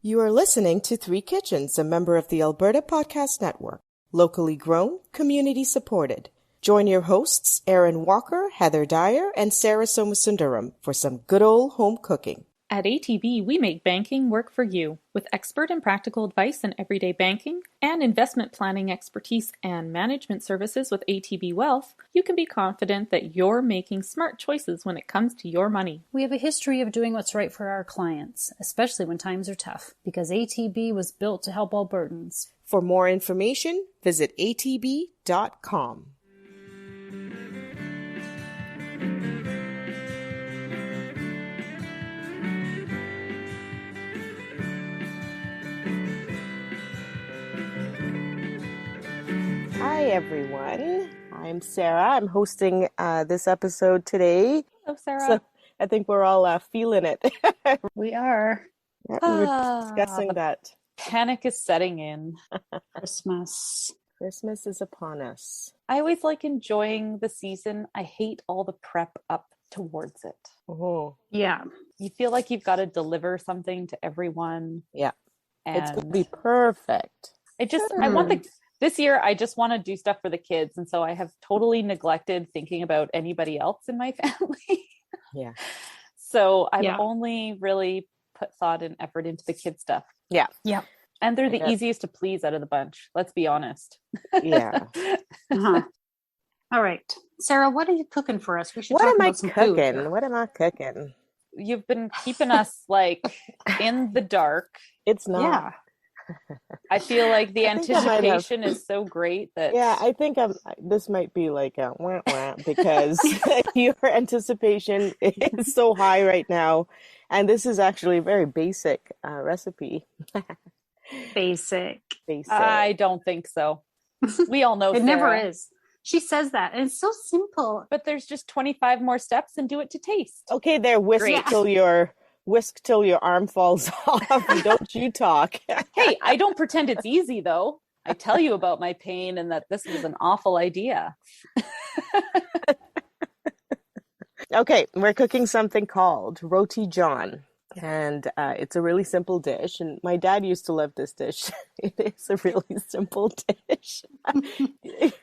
You are listening to Three Kitchens, a member of the Alberta Podcast Network. Locally grown, community supported. Join your hosts, Aaron Walker, Heather Dyer, and Sarah Somasundaram for some good old home cooking. At ATB, we make banking work for you. With expert and practical advice in everyday banking and investment planning expertise and management services with ATB Wealth, you can be confident that you're making smart choices when it comes to your money. We have a history of doing what's right for our clients, especially when times are tough, because ATB was built to help Albertans. For more information, visit atb.com. Hi, everyone. I'm Sarah. I'm hosting this episode today. Hello, Sarah. So I think we're all feeling it. We are. Yeah, we were discussing that. Panic is setting in. Christmas is upon us. I always like enjoying the season. I hate all the prep up towards it. Oh, Yeah. You feel like you've got to deliver something to everyone. yeah. And It's going to be perfect. This year, I just want to do stuff for the kids. And so I have totally neglected thinking about anybody else in my family. Yeah. So I've only really put thought and effort into the kid stuff. Yeah. Yeah. And they're the easiest to please out of the bunch. Let's be honest. Yeah. Uh-huh. All right. Sarah, what are you cooking for us? We should What talk am I about some food. cooking? What am I cooking? You've been keeping us like in the dark. It's not. Yeah. I feel like the I think I might have- anticipation is so great that I think this might be like a wah wah because your anticipation is so high right now. And this is actually a very basic recipe. Basic. I don't think so. We all know It Sarah. never is. She says that. And it's so simple. But there's just 25 more steps and do it to taste. Okay, there, whisk till your arm falls off. Don't you talk. Hey, I don't pretend it's easy though. I tell you about my pain and that this was an awful idea. Okay, we're cooking something called Roti John. And it's a really simple dish. And my dad used to love this dish. It is a really simple dish.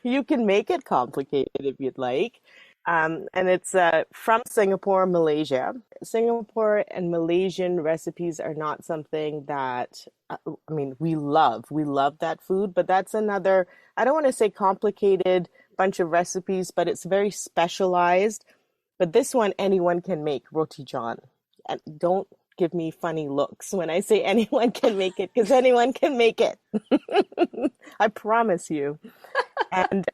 You can make it complicated if you'd like. And it's from Singapore, Malaysia. Singapore and Malaysian recipes are not something that, we love. We love that food. But that's another, I don't want to say complicated bunch of recipes, but it's very specialized. But this one, anyone can make, Roti John. And don't give me funny looks when I say anyone can make it, because anyone can make it. I promise you. And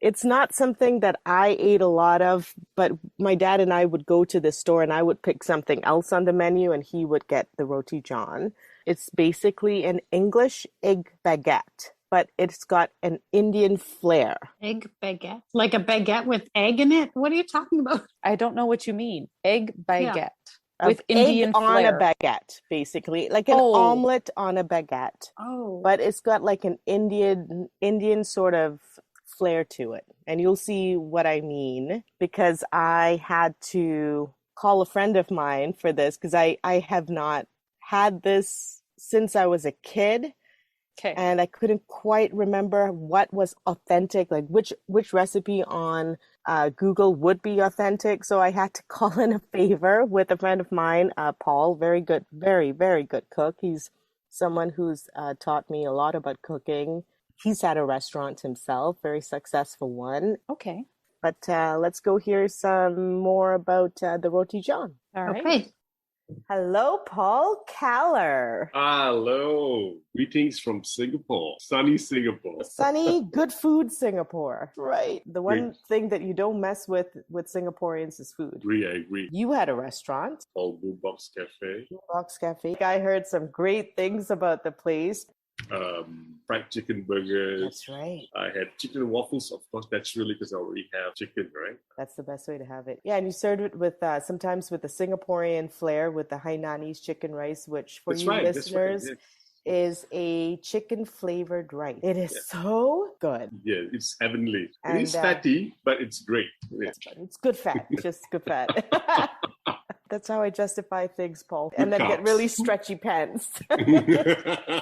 it's not something that I ate a lot of, but my dad and I would go to the store and I would pick something else on the menu and he would get the Roti John. It's basically an English egg baguette, but it's got an Indian flair. Egg baguette? Like a baguette with egg in it? What are you talking about? I don't know what you mean. Egg baguette. Yeah. With Indian egg on flair. a baguette, basically, like an omelet on a baguette. Oh, but it's got like an Indian sort of flair to it, and you'll see what I mean because I had to call a friend of mine for this because I have not had this since I was a kid. Okay. And I couldn't quite remember what was authentic, like which recipe on Google would be authentic. So I had to call in a favor with a friend of mine, Paul, very good, very, very good cook. He's someone who's taught me a lot about cooking. He's had a restaurant himself, very successful one. Okay. But let's go hear some more about the Roti John. All right. okay. Hello, Paul Kaller. Hello. Greetings from Singapore. Sunny Singapore. Sunny, good food Singapore. Right. The one thing that you don't mess with Singaporeans is food. I agree. You had a restaurant. Called Boombox Cafe. Boombox Cafe. I heard some great things about the place. Fried chicken burgers. That's right. I had chicken and waffles, of course, naturally, because I already have chicken, right? That's the best way to have it. Yeah, and you served it with sometimes with the Singaporean flair with the Hainanese chicken rice, which for listeners is a chicken flavored rice. It is so good. Yeah, it's heavenly. And, it is fatty, but it's great. It's good fat. Just good fat. That's how I justify things, Paul. And then get carbs. really stretchy pants.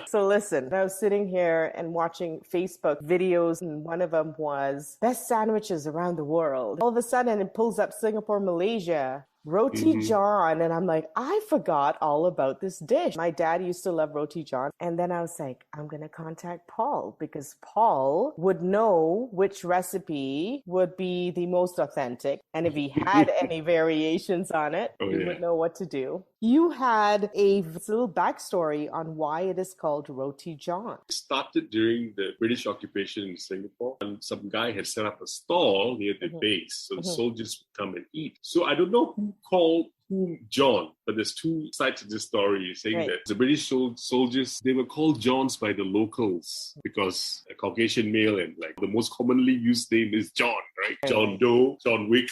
So listen, I was sitting here and watching Facebook videos, and one of them was best sandwiches around the world. All of a sudden, it pulls up Singapore, Malaysia. Roti John. And I'm like, I forgot all about this dish. My dad used to love Roti John. And then I was like, I'm going to contact Paul because Paul would know which recipe would be the most authentic. And if he had any variations on it, he would know what to do. You had a little backstory on why it is called Roti John. It started during the British occupation in Singapore, and some guy had set up a stall near the base, so the soldiers would come and eat. So I don't know who called whom John, but there's two sides of this story saying that the British soldiers, they were called Johns by the locals because a Caucasian male and like the most commonly used name is John, right? John Doe, John Wick.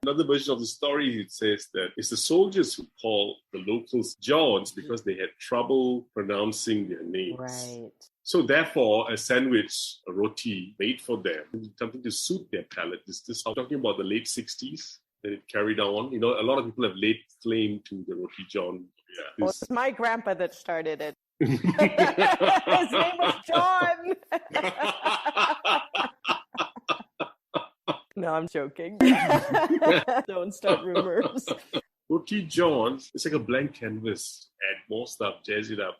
Another version of the story, it says that it's the soldiers who call the locals Johns because they had trouble pronouncing their names. Right. So therefore, a sandwich, a roti made for them, something to suit their palate. I'm talking about the late 60s. That it carried on. You know, a lot of people have laid claim to the Roti John. Yeah, it's my grandpa that started it. His name was John. No, I'm joking. Don't start rumors. Roti John, it's like a blank canvas. Add more stuff, jazz it up.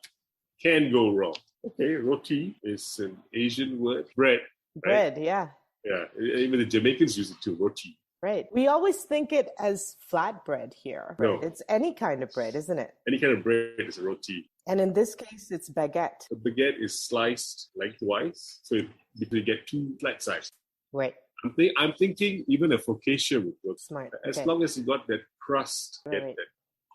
Can't go wrong. Okay, roti is an Asian word. Bread. Bread, right? yeah. Yeah, even the Jamaicans use it too, roti. Right. We always think it as flatbread here. Right? No. It's any kind of bread, isn't it? Any kind of bread is a roti. And in this case, it's baguette. The baguette is sliced lengthwise, so you get two flat sides. Right. I'm thinking even a focaccia would work. Smart. As long as you got that crust, get that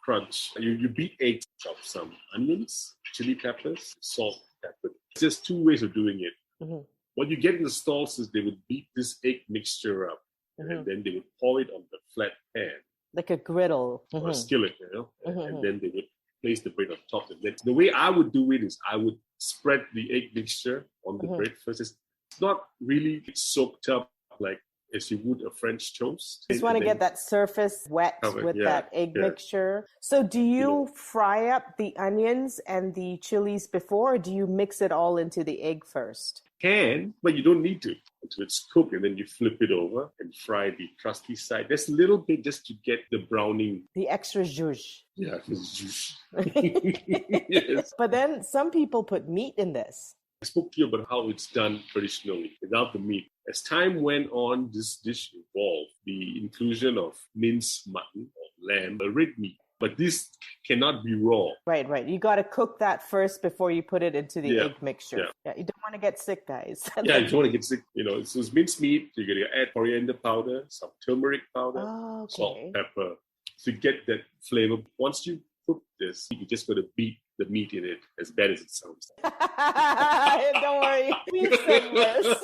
crunch. You beat eggs, chop some onions, chili peppers, salt, pepper. There's just two ways of doing it. Mm-hmm. What you get in the stalls is they would beat this egg mixture up. And then they would pour it on the flat pan. Like a griddle. Or a skillet, you know. And then they would place the bread on top. And then the way I would do it is I would spread the egg mixture on the bread first. It's not really soaked up like as you would a French toast. Just want to get that surface wet with that egg mixture. So do you fry up the onions and the chilies before, or do you mix it all into the egg first? Can, but you don't need to until it's cooked, and then you flip it over and fry the crusty side. There's a little bit just to get the browning. The extra zhuzh. Yeah, zhuzh. Yes. But then some people put meat in this. I spoke to you about how it's done traditionally without the meat. As time went on, this dish evolved. The inclusion of minced mutton or lamb, or red meat. But this cannot be raw. Right. You got to cook that first before you put it into the egg mixture. Yeah, you don't want to get sick, guys. You don't want to get sick. You know, so it's minced meat. You're going to add coriander powder, some turmeric powder, salt, pepper. So you get that flavor. Once you cook this, you just got to beat the meat in it, as bad as it sounds. Don't worry. We've said this.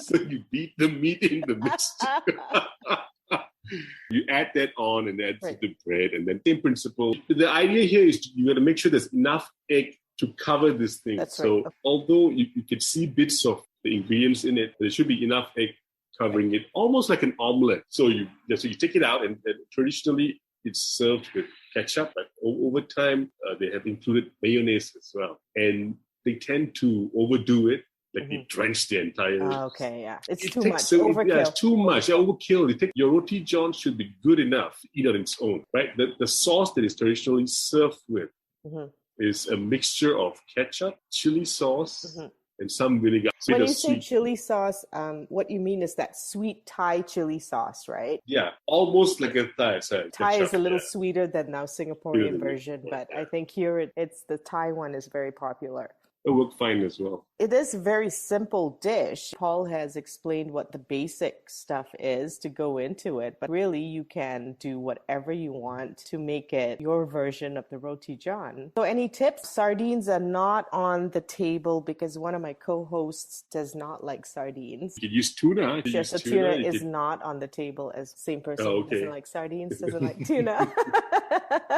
So you beat the meat in the mixture. You add that on and add to the bread, and then same principle. The idea here is you got to make sure there's enough egg to cover this thing. That's so although you can see bits of the ingredients in it, there should be enough egg covering it, almost like an omelette. So you take it out, and traditionally it's served with ketchup, but over time they have included mayonnaise as well, and they tend to overdo it. Like they drench the entire. It's too much. Overkill. Yeah, it's too much. Overkill. Your Roti John should be good enough to eat on its own, right? The sauce that is traditionally served with is a mixture of ketchup, chili sauce, and some vinegar. So when you say chili sauce, what you mean is that sweet Thai chili sauce, right? Yeah, almost like a Thai. Thai is a little sweeter than now Singaporean version, but I think here it's the Thai one is very popular. It worked fine as well. It is a very simple dish. Paul has explained what the basic stuff is to go into it, but really you can do whatever you want to make it your version of the Roti John. So any tips? Sardines are not on the table because one of my co-hosts does not like sardines. You could use tuna. So tuna is not on the table as same person doesn't like sardines, doesn't like tuna.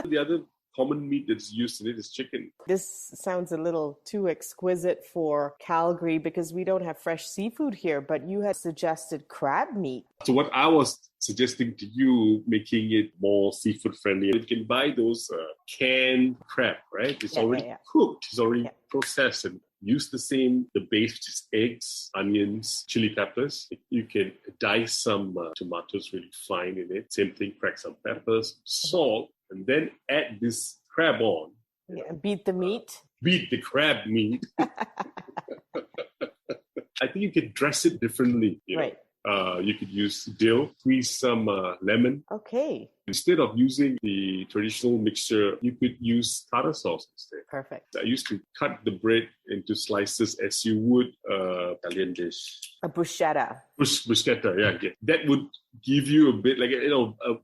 The other common meat that's used in it is chicken. This sounds a little too exquisite for Calgary because we don't have fresh seafood here, but you had suggested crab meat. So what I was suggesting to you, making it more seafood friendly, you can buy those canned crab, right? It's already cooked, it's already processed, and use the base, which is eggs, onions, chili peppers. You can dice some tomatoes really fine in it. Same thing, crack some peppers, salt, and then add this crab on. Yeah, beat the meat. Beat the crab meat. I think you can dress it differently. Right. You could use dill, squeeze some lemon. Okay. Instead of using the traditional mixture, you could use tartar sauce instead. Perfect. I used to cut the bread into slices as you would Italian dish. A bruschetta. Bruschetta, yeah. That would give you a bit like a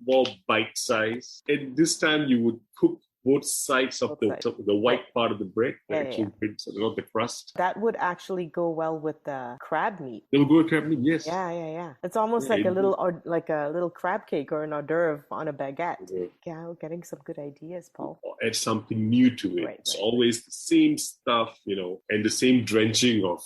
more bite size. And this time you would cook both sides of the white part of the bread, not the crust. That would actually go well with the crab meat. It will go with crab meat, yes. Yeah. It's almost like a little crab cake or an hors d'oeuvre on a baguette. Yeah, getting some good ideas, Paul. Or add something new to it. It's always the same stuff, and the same drenching of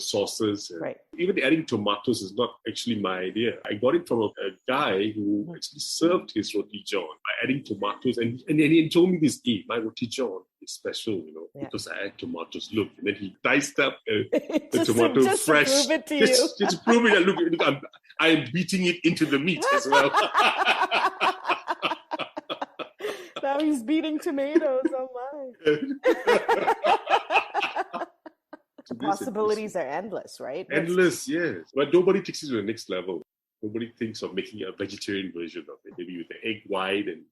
sauces. Right. Even adding tomatoes is not actually my idea. I got it from a guy who actually served his Roti John by adding tomatoes, and he told me this, my Roti John is special, because I add tomatoes. Look, and then he diced up the tomato fresh. To prove it to you. Just to prove it. Look, I am beating it into the meat as well. Now he's beating tomatoes. Oh my. The possibilities are endless, right? Endless, yes. But nobody takes it to the next level. Nobody thinks of making a vegetarian version of it. Maybe with the egg white and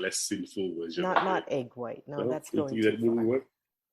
less sinful version. Not egg white. No, that's going too far. Work?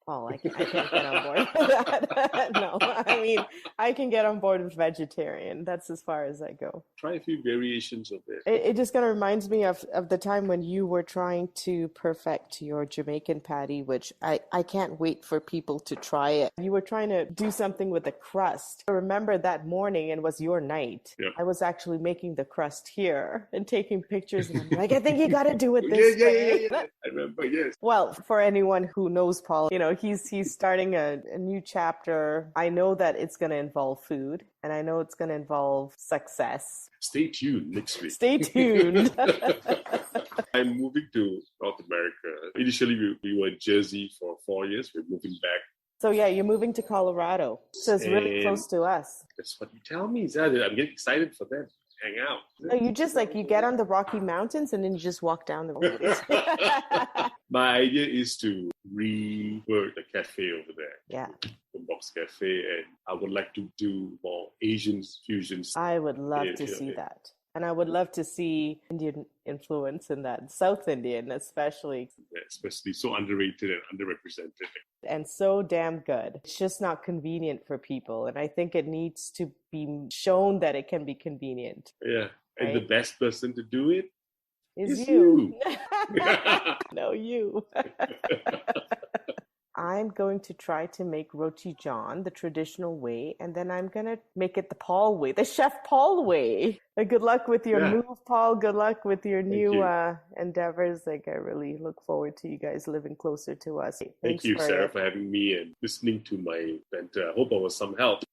Paul, I can't get on board with that. No, I mean, I can get on board with vegetarian. That's as far as I go. Try a few variations of it. It just kind of reminds me of the time when you were trying to perfect your Jamaican patty, which I can't wait for people to try it. You were trying to do something with the crust. I remember that morning, and it was your night. Yeah. I was actually making the crust here and taking pictures. And I'm like, I think you got to do it this way. Yeah. I remember, yes. Well, for anyone who knows Paul, he's starting a new chapter. I know that it's going to involve food, and I know it's going to involve success. Stay tuned next week. Stay tuned. I'm moving to North America. Initially, we were in Jersey for 4 years. We're moving back. So yeah, you're moving to Colorado. So it's really close to us. That's what you tell me. I'm getting excited for them. Hang out. No, you just you get on the Rocky Mountains and then you just walk down the road. My idea is to rework the cafe over there. Yeah. The Box Cafe, and I would like to do more Asian fusions. I would love to see that. And I would love to see Indian influence in that. South Indian, especially. Yeah, especially so underrated and underrepresented. And so damn good. It's just not convenient for people. And I think it needs to be shown that it can be convenient. Yeah. And right? The best person to do it is you. No, you. I'm going to try to make Roti John the traditional way, and then I'm going to make it the Paul way, the Chef Paul way. Good luck with your move, Paul. Good luck with your new endeavors. I really look forward to you guys living closer to us. Thank you, Sarah, for having me and listening to my banter. I hope I was some help.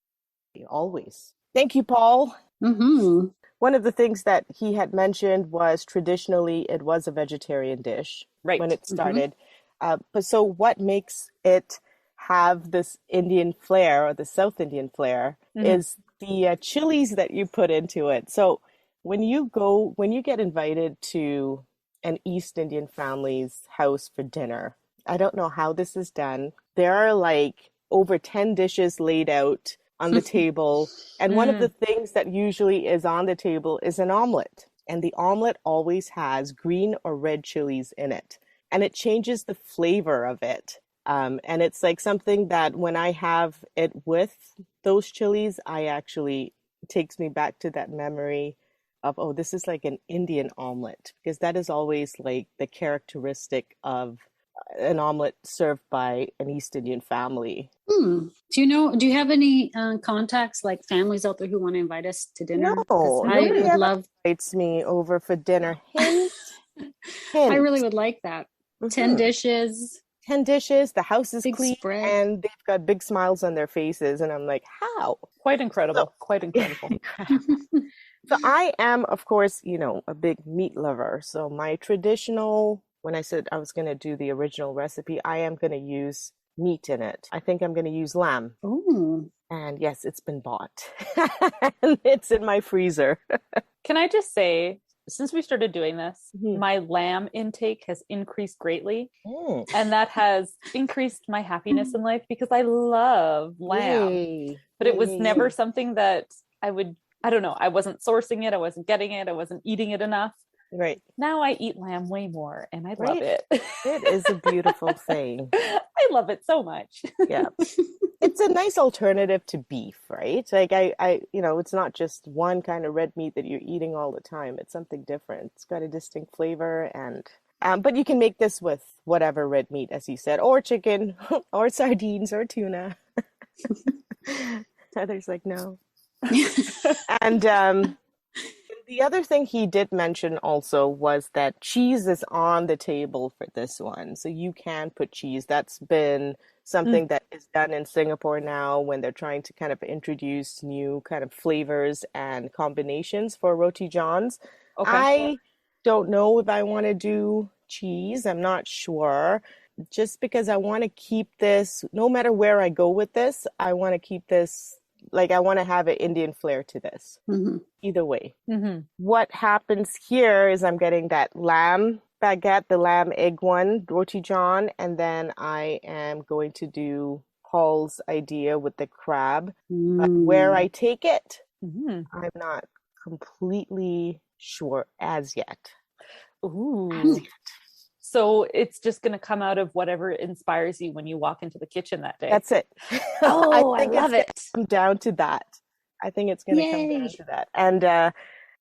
Always. Thank you, Paul. Mm-hmm. One of the things that he had mentioned was traditionally it was a vegetarian dish when it started. Mm-hmm. But so what makes it have this Indian flair or the South Indian flair is the chilies that you put into it. So when you get invited to an East Indian family's house for dinner, I don't know how this is done. There are over 10 dishes laid out on the table. And one of the things that usually is on the table is an omelette. And the omelette always has green or red chilies in it. And it changes the flavor of it. And it's something that when I have it with those chilies, it takes me back to that memory of, this is like an Indian omelet, because that is always the characteristic of an omelet served by an East Indian family. Do you have any contacts, families out there who want to invite us to dinner? No, I would love. Invites me over for dinner. Hint. I really would like that. 10 dishes. 10 dishes, the house is Big clean, spread. and they've got big smiles on their faces. And I'm like, how? Quite incredible. Quite incredible. So I am, of course, a big meat lover. So my traditional, when I said I was going to do the original recipe, I am going to use meat in it. I think I'm going to use lamb. Ooh. And yes, it's been bought. And it's in my freezer. Can I just say, since we started doing this, Mhm. my lamb intake has increased greatly. Mm. And that has increased my happiness in life because I love lamb. Yay. But it was Yay. never something that I don't know, I wasn't sourcing it, I wasn't getting it, I wasn't eating it enough. Right. Now I eat lamb way more and I love Right. it. It is a beautiful thing. I love it so much. Yeah. It's a nice alternative to beef, right? Like it's not just one kind of red meat that you're eating all the time. It's something different. It's got a distinct flavor and but you can make this with whatever red meat, as you said, or chicken, or sardines, or tuna. Heather's like, no. And the other thing he did mention also was that cheese is on the table for this one. So you can put cheese. That's been something that is done in Singapore now when they're trying to kind of introduce new kind of flavors and combinations for Roti Johns. Okay. I don't know if I want to do cheese. I'm not sure. Just because I want to keep this, no matter where I go with this, I want to keep this, like I want to have an Indian flair to this. Mm-hmm. Either way. Mm-hmm. What happens here is I'm getting that lamb baguette, the lamb egg one, Roti John, and then I am going to do Paul's idea with the crab. But where I take it, Mm-hmm. I'm not completely sure as yet. Ooh. So it's just going to come out of whatever inspires you when you walk into the kitchen that day. That's it. Oh, I think love it's it. gonna come down to that. I think it's going to come down Yay. to that. And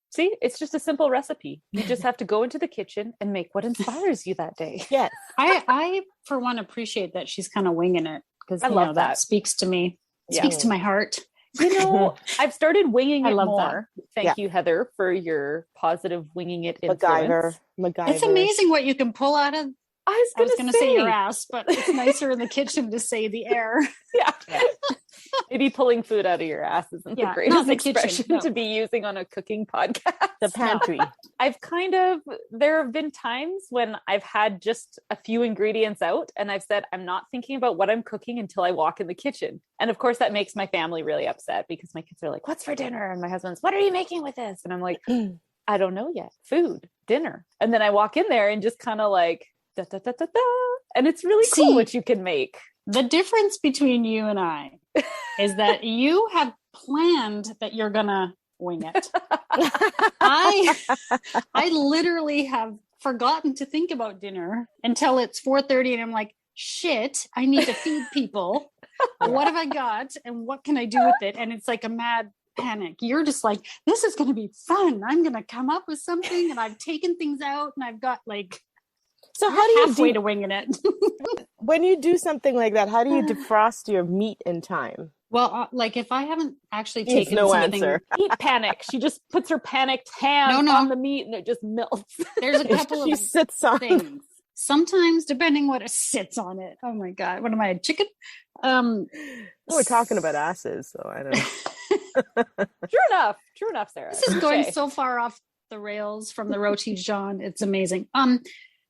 See, it's just a simple recipe. You just have to go into the kitchen and make what inspires you that day. yes, I for one appreciate that she's kind of winging it because I love that. speaks to me. Yeah. Speaks to my heart. You know, I've started winging I it love more. Thank Yeah. you, Heather, for your positive winging it influence. MacGyver. It's amazing what you can pull out of. I I was was going going to say your ass, but it's nicer in the kitchen to say the air. Yeah. Yeah. Maybe pulling food out of your ass isn't Yeah, the greatest not in the kitchen, expression no. to be using on a cooking podcast. The pantry. There have been times when I've had just a few ingredients out and I've said, I'm not thinking about what I'm cooking until I walk in the kitchen. And of course that makes my family really upset because my kids are like, what's for dinner? And my husband's, what are you making with this? And I'm like, I don't know yet. Food, dinner. And then I walk in there and just kind of like, da, da, da, da, da. And it's really cool See, what you can make. The difference between you and I is that you have planned that you're going to wing it. I literally have forgotten to think about dinner until it's 4:30 and I'm like, shit, I need to feed people. What have I got and what can I do with it? And it's like a mad panic. You're just like, this is going to be fun. I'm going to come up with something and I've taken things out and I've got like So how do you halfway do to winging it. when you do something like that? How do you defrost your meat in time? Well, like if I haven't actually He has taken no something, answer. Meat panic. She just puts her panicked hand No. on the meat and it just melts. there's a couple She of sits on. things. Sometimes, depending what it sits on it. Oh my god, what am I, a chicken? We're talking about asses, so I don't know. True enough, Sarah. This is going Okay. so far off the rails from the Roti John. It's amazing.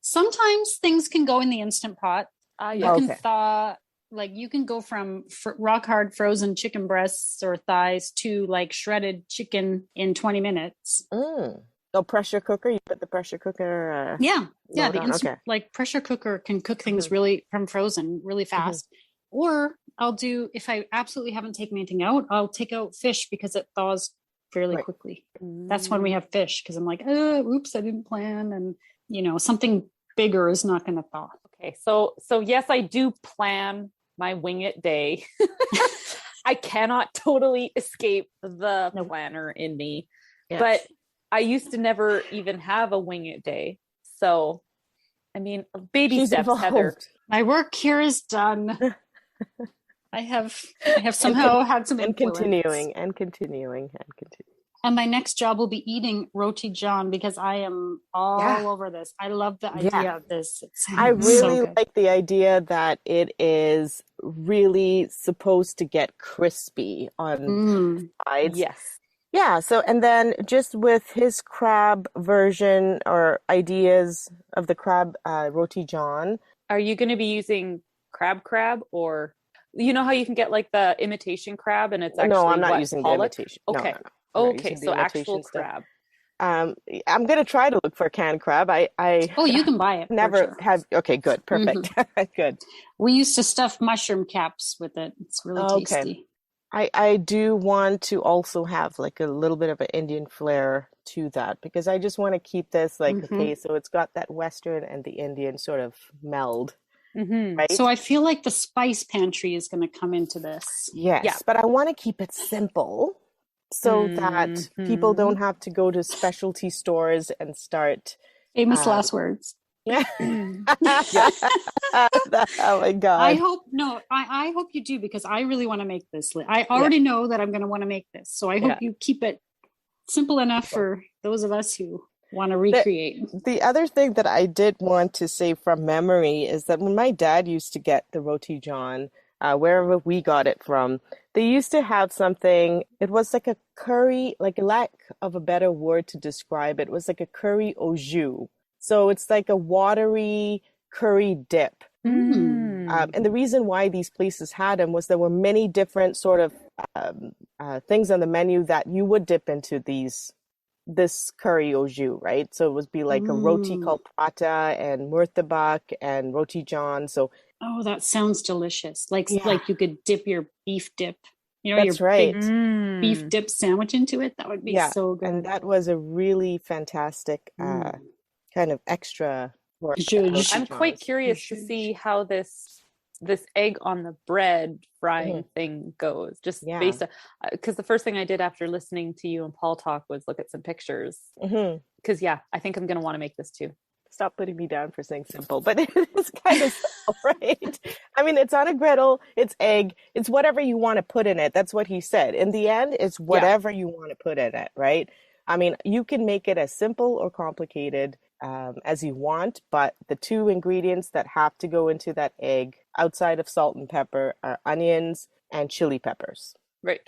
Sometimes things can go in the Instant Pot. You Yeah. can Okay. thaw, like you can go from rock hard frozen chicken breasts or thighs to like shredded chicken in 20 minutes. No pressure cooker. You put the pressure cooker. Yeah. load The on, instant okay. like pressure cooker can cook things really from frozen really fast. Or I'll do, if I absolutely haven't taken anything out, I'll take out fish because it thaws fairly Right. quickly. That's when we have fish because I'm like, oops, I didn't plan. And something bigger is not going to thaw. Okay, so yes, I do plan my wing it day. I cannot totally escape the planner in me, Yes. but I used to never even have a wing it day. So, I mean, baby She's steps, Heather. evolved. My work here is done. I have somehow had some And influence. continuing. And my next job will be eating Roti John because I am all over this. I love the idea of this. It I sounds so really good. like the idea that it is really supposed to get crispy on sides. Yes. Yeah, so and then just with his crab version or ideas of the crab Roti John. Are you going to be using crab or you know how you can get like the imitation crab and it's actually No, I'm not what, using pollock? the imitation. Okay. No, no, no. I'm not Okay, using the so actual imitation stuff. crab. I'm gonna try to look for canned crab. I You can buy it. never for sure. have. Okay, good, perfect, good. We used to stuff mushroom caps with it. It's really tasty. Okay. I do want to also have like a little bit of an Indian flair to that because I just want to keep this like, okay, so it's got that Western and the Indian sort of meld, right? So I feel like the spice pantry is going to come into this. Yes, Yeah. but I want to keep it simple so that people don't have to go to specialty stores and start. Famous last words. Yeah. Oh my God. I hope you do because I really want to make this. I already know that I'm going to want to make this. So I hope you keep it simple enough for those of us who want to recreate. The other thing that I did want to say from memory is that when my dad used to get the Roti John, wherever we got it from, they used to have something, it was like a curry, like a lack of a better word to describe it, was like a curry au jus. So it's like a watery curry dip. And the reason why these places had them was there were many different sort of things on the menu that you would dip into this curry au jus, right? So it would be like a roti called prata and murtabak and Roti John. So that sounds delicious. Like you could dip your beef dip, that's your right. big beef dip sandwich into it. That would be so good. And that was a really fantastic kind of extra work. I'm quite curious to see how this egg on the bread frying thing goes, just based on, because the first thing I did after listening to you and Paul talk was look at some pictures, because I think I'm going to want to make this too. Stop putting me down for saying simple, but it is kind of simple, right? I mean, it's on a griddle, it's egg, it's whatever you want to put in it. That's what he said. In the end, it's whatever you want to put in it, right? I mean, you can make it as simple or complicated as you want, but the two ingredients that have to go into that egg outside of salt and pepper are onions and chili peppers. Right.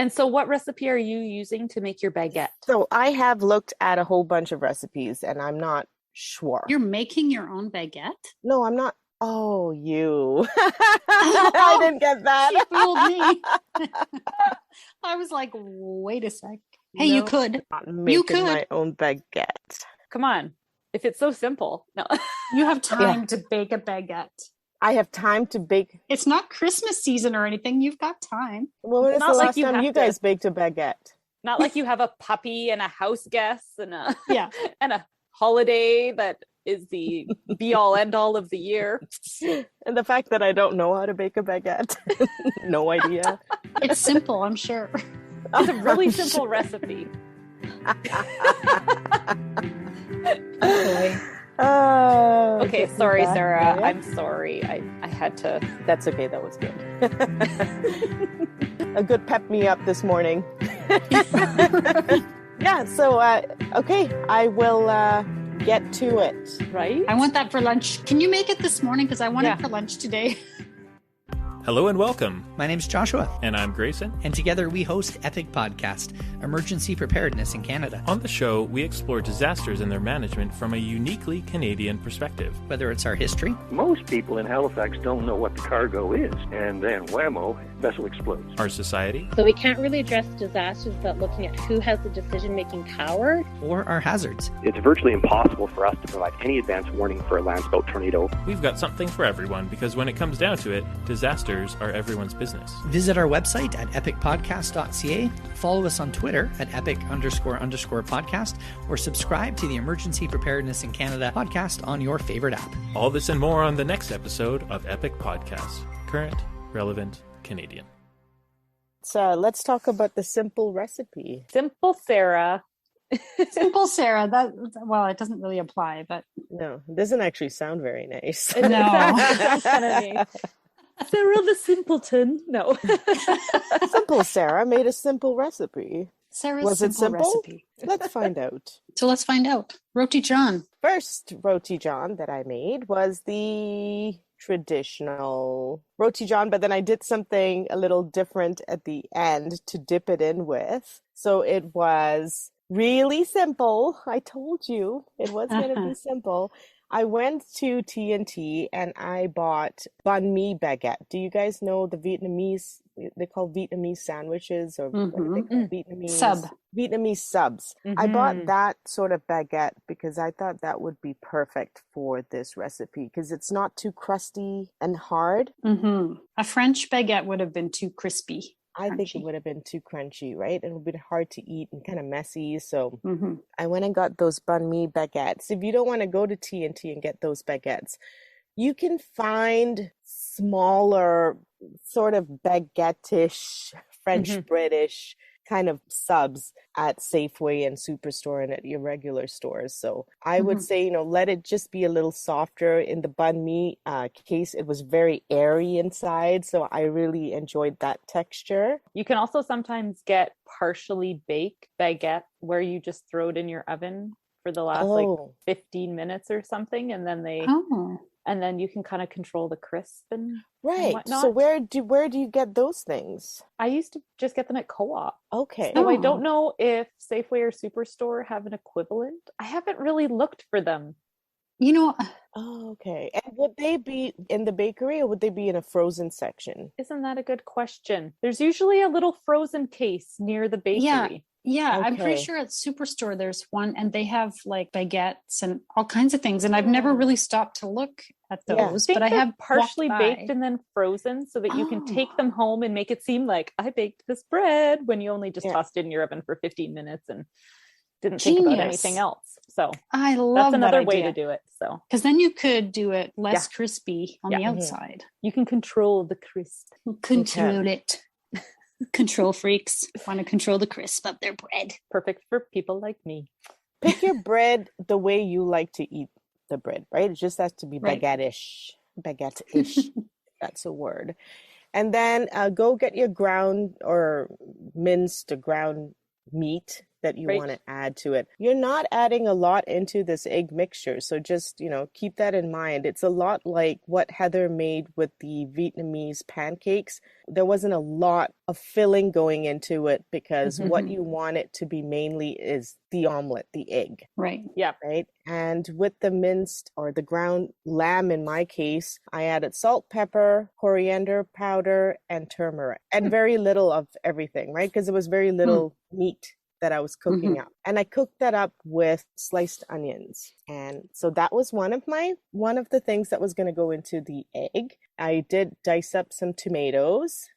So what recipe are you using to make your baguette? So I have looked at a whole bunch of recipes and I'm not sure. You're making your own baguette? No, I'm not. Oh, you. I didn't get that. You fooled me. I was like, wait a sec. Hey, you could. You could. My own baguette. Come on. If it's so simple. No. You have time to bake a baguette. I have time to bake. It's not Christmas season or anything. You've got time. Well, when is the last time you guys baked a baguette? Not like you have a puppy and a house guest and and a holiday that is the be all end all of the year. And the fact that I don't know how to bake a baguette. No idea. It's simple, I'm sure. It's a really simple recipe. Okay, sorry, Sarah. I'm sorry. I had to. That's okay. That was good. A good pep me up this morning. So, okay, I will get to it. Right? I want that for lunch. Can you make it this morning? Because I want it for lunch today. Hello and welcome. My name's Joshua. And I'm Grayson. And together we host Epic Podcast, Emergency Preparedness in Canada. On the show, we explore disasters and their management from a uniquely Canadian perspective. Whether it's our history. Most people in Halifax don't know what the cargo is, and then whammo, vessel explodes. Our society. So we can't really address disasters without looking at who has the decision-making power. Or our hazards. It's virtually impossible for us to provide any advance warning for a landspout tornado. We've got something for everyone, because when it comes down to it, disasters are everyone's business. Visit our website at epicpodcast.ca, follow us on Twitter at epic__podcast, or subscribe to the Emergency Preparedness in Canada podcast on your favorite app. All this and more on the next episode of Epic Podcasts. Current, relevant, Canadian. So let's talk about the simple recipe. Simple Sarah. Simple Sarah. It doesn't really apply, but no, it doesn't actually sound very nice. No, that's kind of neat. Sarah the simpleton. No. Simple Sarah made a simple recipe. Sarah's Was it simple? recipe. Let's find out. So let's find out. Roti John. First Roti John that I made was the traditional Roti John, but then I did something a little different at the end to dip it in with. So it was really simple. I told you it was going to be simple. I went to T&T and I bought banh mi baguette. Do you guys know the Vietnamese, they call Vietnamese sandwiches, or what do they call Vietnamese? Vietnamese subs. I bought that sort of baguette because I thought that would be perfect for this recipe because it's not too crusty and hard. A French baguette would have been too crispy. I think it would have been too crunchy, right? It would have been hard to eat and kind of messy. So I went and got those banh mi baguettes. If you don't want to go to T&T and get those baguettes, you can find smaller sort of baguette-ish, French-British kind of subs at Safeway and Superstore and at your regular stores. So I would say, let it just be a little softer. In the banh mi case, it was very airy inside. So I really enjoyed that texture. You can also sometimes get partially baked baguette where you just throw it in your oven for the last 15 minutes or something. And then and then you can kind of control the crisp and whatnot. So where do you get those things? I used to just get them at Co-op. Okay. So I don't know if Safeway or Superstore have an equivalent. I haven't really looked for them. Okay. And would they be in the bakery or would they be in a frozen section? Isn't that a good question? There's usually a little frozen case near the bakery. Yeah, Okay. I'm pretty sure at Superstore there's one, and they have like baguettes and all kinds of things. And I've never really stopped to look at those, but I have partially walked baked by. and then frozen so that you can take them home and make it seem like I baked this bread when you only just tossed it in your oven for 15 minutes and didn't think about anything else. So I love that's another that way idea. to do it. So because then you could do it less crispy on the outside. You can control the crisp. Control it. Control freaks want to control the crisp of their bread. Perfect for people like me. Pick your bread the way you like to eat the bread, right? It just has to be baguette-ish. Baguette-ish. That's a word. And then go get your ground or minced or ground meat that you want to add to it. You're not adding a lot into this egg mixture, so just, keep that in mind. It's a lot like what Heather made with the Vietnamese pancakes. There wasn't a lot of filling going into it because what you want it to be mainly is the omelette, the egg. Right. Yeah. Right. And with the minced or the ground lamb, in my case, I added salt, pepper, coriander powder, and turmeric, and very little of everything, right? Because it was very little meat that I was cooking up. And I cooked that up with sliced onions. And so that was one of the things that was going to go into the egg. I did dice up some tomatoes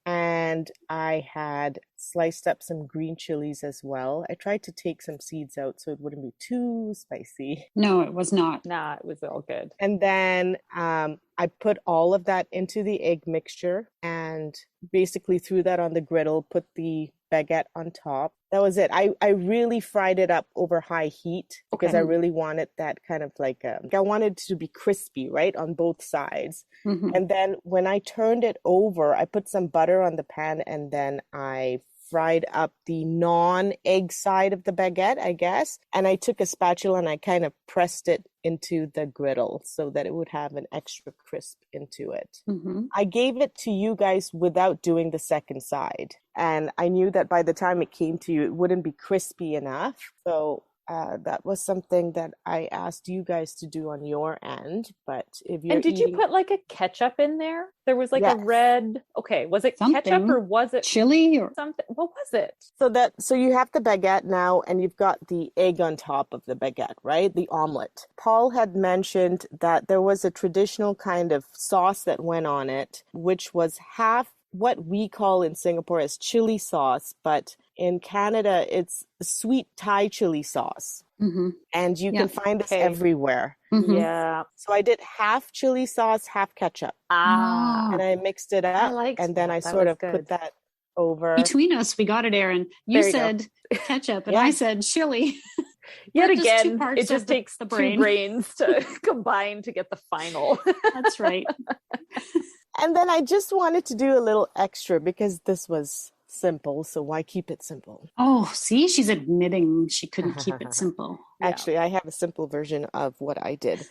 and I had sliced up some green chilies as well. I tried to take some seeds out so it wouldn't be too spicy. No, it was not. Nah, it was all good. And then I put all of that into the egg mixture and basically threw that on the griddle, put the baguette on top. That was it. I really fried it up over high heat because I really wanted that kind of like, I wanted it to be crispy, right, on both sides. And then when I turned it over, I put some butter on the pan and then I fried up the non-egg side of the baguette, I guess. And I took a spatula and I kind of pressed it into the griddle so that it would have an extra crisp into it. I gave it to you guys without doing the second side. And I knew that by the time it came to you, it wouldn't be crispy enough. So that was something that I asked you guys to do on your end. But if you're did you put like a ketchup in there? There was like a red. Okay, was it ketchup or was it chili or something? What was it? So you have the baguette now, and you've got the egg on top of the baguette, right? The omelette. Paul had mentioned that there was a traditional kind of sauce that went on it, which was half what we call in Singapore as chili sauce, but in Canada, it's sweet Thai chili sauce. And you can find this everywhere. Yeah. So I did half chili sauce, half ketchup. And I mixed it up. And then I sort of put that over. Between us, we got it, Erin. You said ketchup and I said chili. Yet again, it just takes two brains to combine to get the final. That's right. And then I just wanted to do a little extra because this was simple, so why keep it simple? Oh, see, she's admitting she couldn't keep it simple. Actually, I have a simple version of what I did.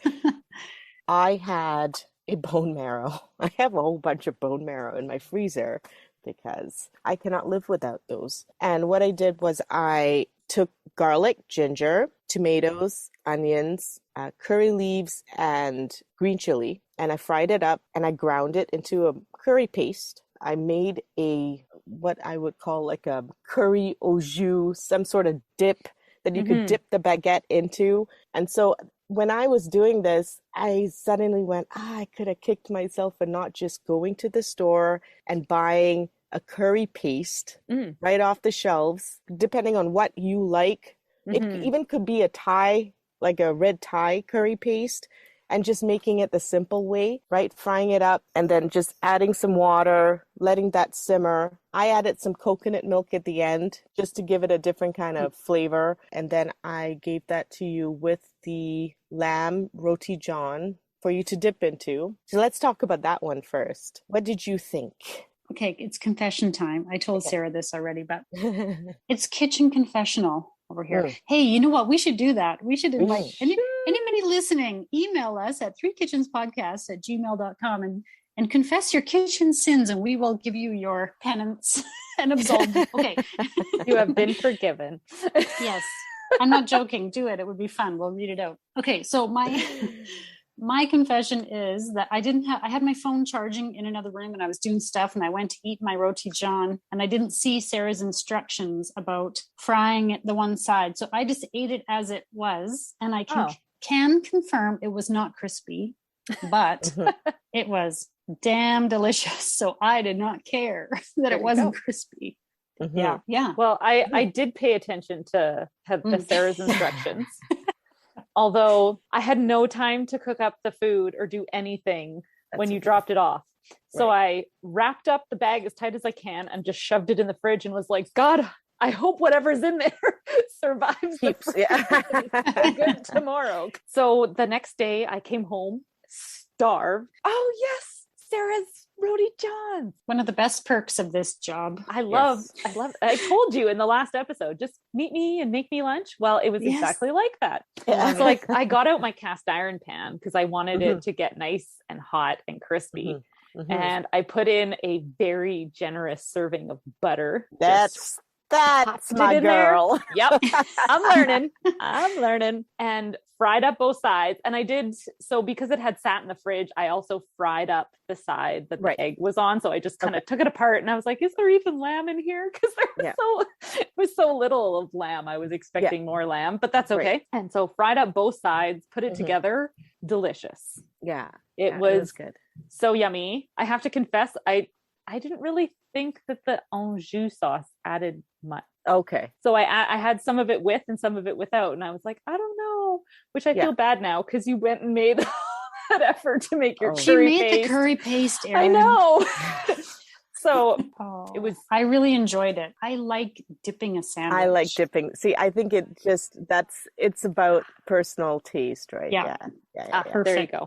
I had a bone marrow. I have a whole bunch of bone marrow in my freezer because I cannot live without those. And what I did was I took garlic, ginger, tomatoes, onions, curry leaves, and green chili, and I fried it up and I ground it into a curry paste. I made what I would call like a curry au jus, some sort of dip that you could dip the baguette into. And so when I was doing this, I suddenly went, I could have kicked myself for not just going to the store and buying a curry paste right off the shelves, depending on what you like. It even could be a Thai, like a red Thai curry paste, and just making it the simple way, right? Frying it up and then just adding some water, letting that simmer. I added some coconut milk at the end just to give it a different kind of flavor. And then I gave that to you with the lamb Roti John for you to dip into. So let's talk about that one first. What did you think? Okay, it's confession time. I told Sarah this already, but it's kitchen confessional over here. Hey, you know what? We should do that. We should invite anybody listening, email us at threekitchenspodcast@gmail.com and confess your kitchen sins, and we will give you your penance and absolve you. Okay. You have been forgiven. Yes. I'm not joking. Do it. It would be fun. We'll read it out. Okay. So my confession is that I had my phone charging in another room and I was doing stuff and I went to eat my Roti John and I didn't see Sarah's instructions about frying it the one side. So I just ate it as it was. And I can confirm it was not crispy, but it was damn delicious. So I did not care that it wasn't crispy. Yeah. Well, I did pay attention to Sarah's instructions. Although I had no time to cook up the food or do anything when you dropped it off. So I wrapped up the bag as tight as I can and just shoved it in the fridge and was like, God, I hope whatever's in there survives the fridge. Good tomorrow. So the next day I came home starved. Oh yes, Sarah's Roti John. One of the best perks of this job. I love I told you in the last episode, just meet me and make me lunch. Well, it was exactly like that. So like I got out my cast iron pan because I wanted it to get nice and hot and crispy. And I put in a very generous serving of butter. That's my girl. Yep. I'm learning. And fried up both sides. And I did, so because it had sat in the fridge, I also fried up the side that the egg was on. So I just kind of took it apart and I was like, is there even lamb in here? Because there was so little of lamb. I was expecting more lamb, but that's okay. Right. And so fried up both sides, put it together, delicious. Yeah. It was good. So yummy. I have to confess, I didn't really think that the au jus sauce added much. Okay. So I had some of it with and some of it without. And I was like, I don't know, which I feel bad now because you went and made that effort to make your curry paste. She made the curry paste, Erin. I know. So it was. I really enjoyed it. I like dipping a sandwich. I like dipping. See, I think it's about personal taste, right? Yeah. Perfect. There you go.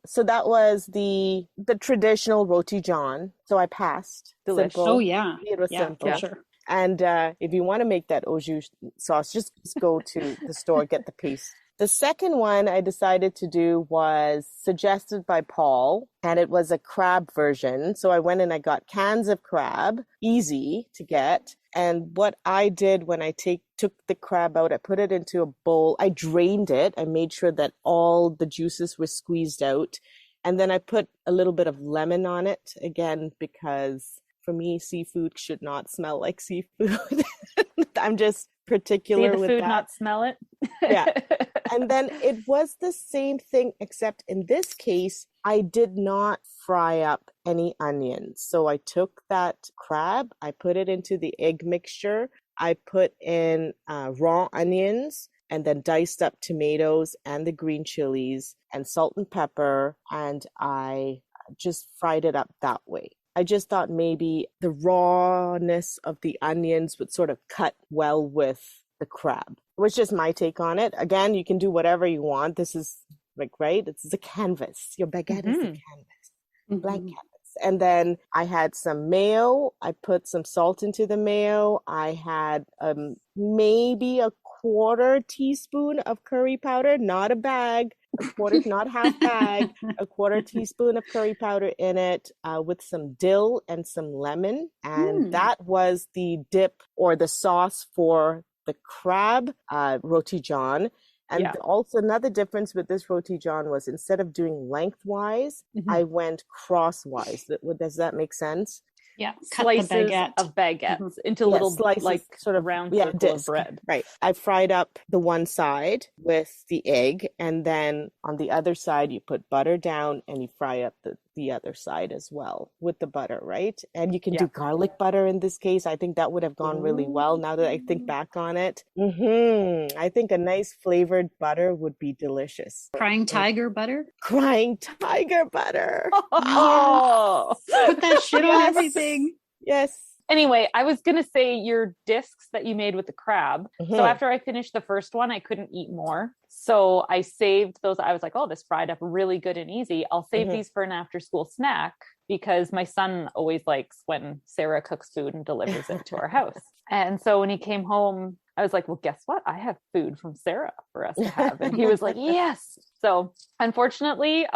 So that was the traditional Roti John. So I passed. Delicious. Simple. Oh yeah. It was simple. For sure. And if you want to make that au jus sauce, just go to the store, get the paste. The second one I decided to do was suggested by Paul, and it was a crab version. So I went and I got cans of crab, easy to get. And what I did when I took the crab out, I put it into a bowl. I drained it. I made sure that all the juices were squeezed out. And then I put a little bit of lemon on it, again, because for me, seafood should not smell like seafood. I'm just particular with that. See the food, not smell it. Yeah. And then it was the same thing, except in this case, I did not fry up any onions. So I took that crab, I put it into the egg mixture. I put in raw onions and then diced up tomatoes and the green chilies and salt and pepper. And I just fried it up that way. I just thought maybe the rawness of the onions would sort of cut well with the crab. It was just my take on it. Again, you can do whatever you want. This is like, right? This is a canvas. Your baguette is a canvas. Blank canvas. And then I had some mayo. I put some salt into the mayo. I had maybe a quarter teaspoon of curry powder, not a bag, a quarter, not half bag, a quarter teaspoon of curry powder in it, with some dill and some lemon. And that was the dip or the sauce for the crab Roti John. And also another difference with this Roti John was instead of doing lengthwise, I went crosswise. Does that make sense? Yeah, slices of baguettes into little slices, like sort of round circle disc of bread. Right. I fried up the one side with the egg, and then on the other side you put butter down and you fry up the other side as well with the butter, right? And you can do garlic butter in this case. I think that would have gone really well now that I think back on it. I think a nice flavored butter would be delicious. Crying tiger butter? Crying tiger butter. Oh, put that shit on everything. Yes. Anyway, I was going to say your discs that you made with the crab. So after I finished the first one, I couldn't eat more. So I saved those. I was like, oh, this fried up really good and easy. I'll save these for an after school snack because my son always likes when Sarah cooks food and delivers it to our house. And so when he came home, I was like, well, guess what? I have food from Sarah for us to have. And he was like, yes. So unfortunately,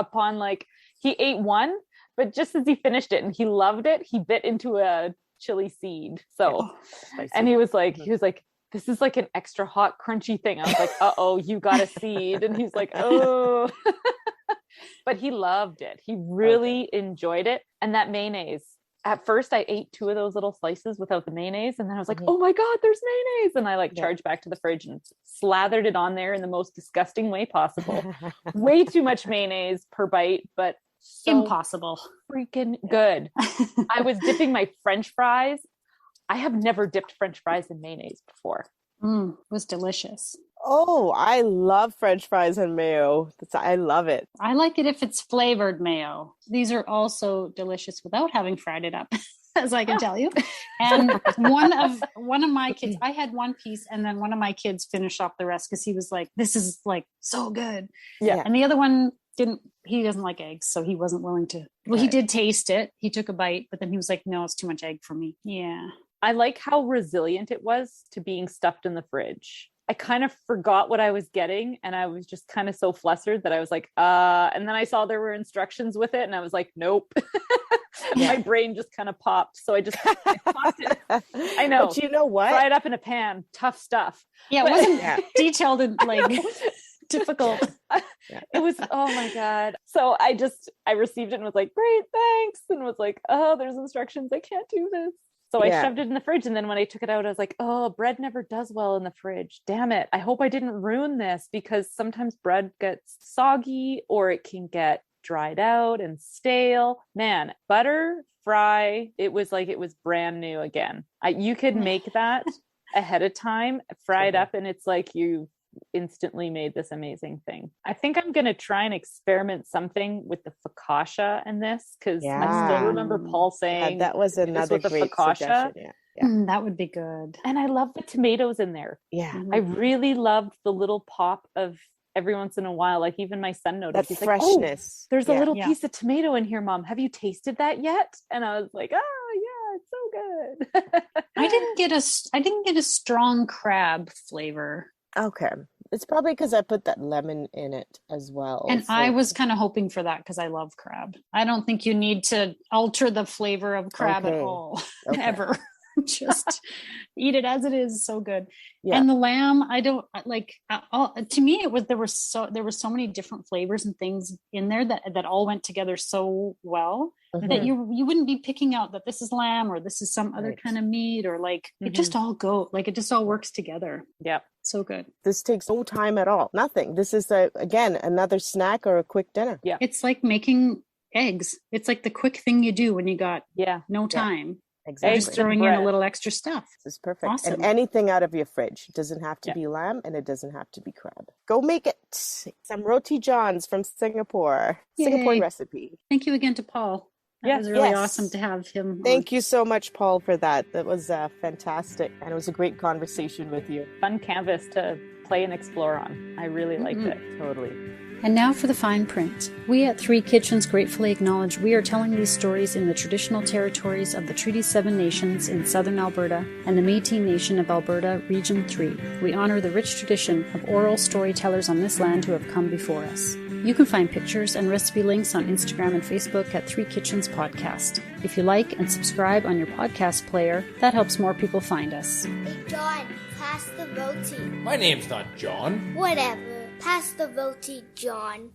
he ate one, but just as he finished it and he loved it, he bit into a chili seed. So, and he was like, this is like an extra hot, crunchy thing. I was like, uh-oh, you got a seed. And he's like, oh, but he loved it. He really enjoyed it. And that mayonnaise, at first I ate 2 of those little slices without the mayonnaise. And then I was like, oh my God, there's mayonnaise. And I charged back to the fridge and slathered it on there in the most disgusting way possible. Way too much mayonnaise per bite, but so impossible. Freaking good. I was dipping my French fries. I have never dipped French fries in mayonnaise before. It was delicious. Oh, I love French fries and mayo. I love it. I like it if it's flavored mayo. These are also delicious without having fried it up, as I can tell you. And one of my kids, I had one piece, and then one of my kids finished off the rest because he was like, "This is like so good." Yeah. And the other one he doesn't like eggs, so he wasn't willing to. Well, he did taste it. He took a bite, but then he was like, "No, it's too much egg for me." Yeah. I like how resilient it was to being stuffed in the fridge. I kind of forgot what I was getting, and I was just kind of so flustered that I was like, and then I saw there were instructions with it, and I was like, nope. My brain just kind of popped. So I popped it. I know. But you know what? Fried up in a pan, tough stuff. Yeah, it wasn't detailed and like difficult. It was, oh my God. So I received it and was like, great, thanks. And was like, oh, there's instructions. I can't do this. So I shoved it in the fridge. And then when I took it out, I was like, oh, bread never does well in the fridge. Damn it. I hope I didn't ruin this, because sometimes bread gets soggy or it can get dried out and stale. Man, butter, fry, it was like it was brand new again. You could make that ahead of time, fry it up, and it's like you instantly made this amazing thing. I think I'm going to try and experiment something with the focaccia in this, because I still remember Paul saying that was another great suggestion. That would be good. And I love the tomatoes in there. I really loved the little pop of every once in a while, like even my son noticed. That He's freshness. Like, oh, there's a little piece of tomato in here, Mom. Have you tasted that yet? And I was like, oh yeah, it's so good. I didn't get a strong crab flavor. Okay. It's probably because I put that lemon in it as well. And I was kind of hoping for that because I love crab. I don't think you need to alter the flavor of crab at all, ever. Just eat it as it is. So good. And the lamb, I don't like. To me, there were so many different flavors and things in there that all went together so well that you wouldn't be picking out that this is lamb or this is some other kind of meat, or like it just all works together. Yeah. So good. This takes no time at all. Nothing. This is again another snack or a quick dinner. Yeah. It's like making eggs. It's like the quick thing you do when you got no time. Exactly. Just throwing in a little extra stuff. This is perfect. Awesome. And anything out of your fridge. It doesn't have to be lamb, and it doesn't have to be crab. Go make it. Some Roti Johns from Singapore. Yay. Singaporean recipe. Thank you again to Paul. That was really awesome to have him. Thank you so much, Paul, for that. That was fantastic. And it was a great conversation with you. Fun canvas to play and explore on. I really liked it. Totally. And now for the fine print. We at Three Kitchens gratefully acknowledge we are telling these stories in the traditional territories of the Treaty 7 nations in southern Alberta and the Métis Nation of Alberta, Region 3. We honor the rich tradition of oral storytellers on this land who have come before us. You can find pictures and recipe links on Instagram and Facebook at Three Kitchens Podcast. If you like and subscribe on your podcast player, that helps more people find us. Hey, John, pass the roti. My name's not John. Whatever. Pass the roti, John.